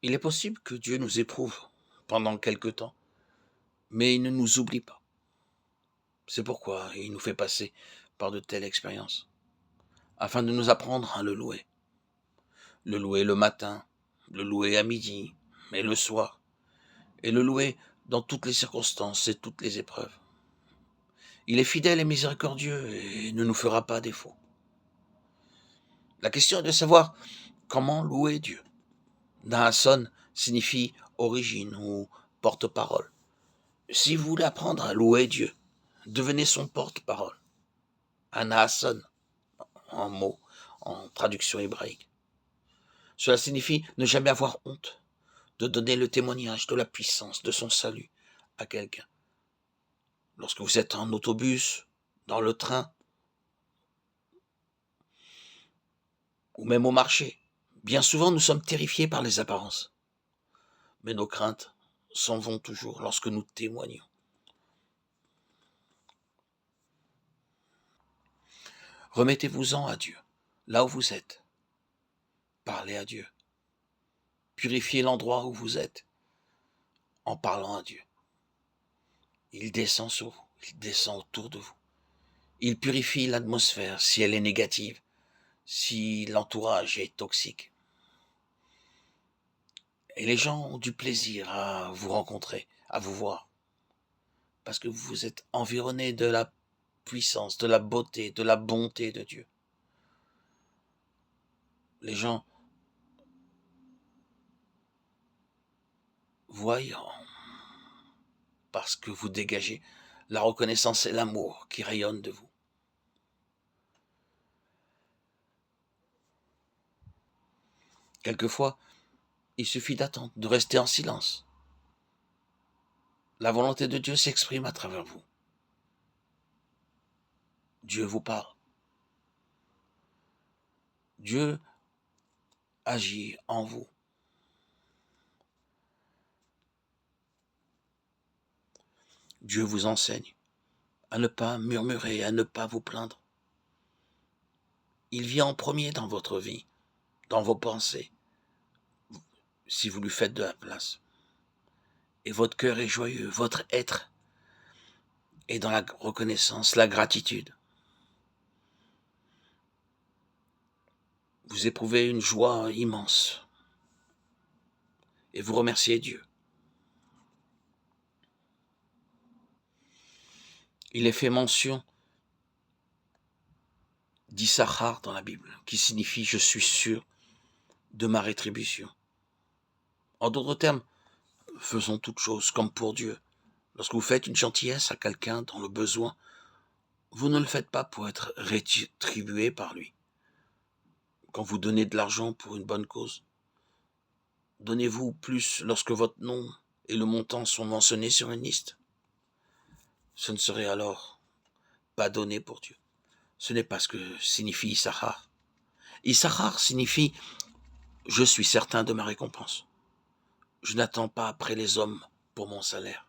Il est possible que Dieu nous éprouve pendant quelque temps, mais il ne nous oublie pas. C'est pourquoi il nous fait passer par de telles expériences, afin de nous apprendre à le louer. Le louer le matin, le louer à midi, et le soir, et le louer dans toutes les circonstances et toutes les épreuves. Il est fidèle et miséricordieux et ne nous fera pas défaut. La question est de savoir comment louer Dieu. Naasson signifie origine ou porte-parole. Si vous voulez apprendre à louer Dieu, devenez son porte-parole. Un Naasson, en mot, en traduction hébraïque. Cela signifie ne jamais avoir honte, de donner le témoignage de la puissance de son salut à quelqu'un. Lorsque vous êtes en autobus, dans le train, ou même au marché, bien souvent nous sommes terrifiés par les apparences. Mais nos craintes s'en vont toujours lorsque nous témoignons. Remettez-vous-en à Dieu, là où vous êtes. Parlez à Dieu. Purifiez l'endroit où vous êtes en parlant à Dieu. Il descend sur vous, il descend autour de vous. Il purifie l'atmosphère si elle est négative, si l'entourage est toxique. Et les gens ont du plaisir à vous rencontrer, à vous voir, parce que vous êtes environné de la puissance, de la beauté, de la bonté de Dieu. Les gens voyant, parce que vous dégagez la reconnaissance et l'amour qui rayonnent de vous. Quelquefois, il suffit d'attendre, de rester en silence. La volonté de Dieu s'exprime à travers vous. Dieu vous parle. Dieu agit en vous. Dieu vous enseigne à ne pas murmurer, à ne pas vous plaindre. Il vient en premier dans votre vie, dans vos pensées, si vous lui faites de la place. Et votre cœur est joyeux, votre être est dans la reconnaissance, la gratitude. Vous éprouvez une joie immense et vous remerciez Dieu. Il est fait mention d'Issachar dans la Bible, qui signifie « je suis sûr de ma rétribution ». En d'autres termes, faisons toutes choses comme pour Dieu. Lorsque vous faites une gentillesse à quelqu'un dans le besoin, vous ne le faites pas pour être rétribué par lui. Quand vous donnez de l'argent pour une bonne cause, donnez-vous plus lorsque votre nom et le montant sont mentionnés sur une liste. Ce ne serait alors pas donné pour Dieu. Ce n'est pas ce que signifie Issachar. Issachar signifie « je suis certain de ma récompense ». Je n'attends pas après les hommes pour mon salaire.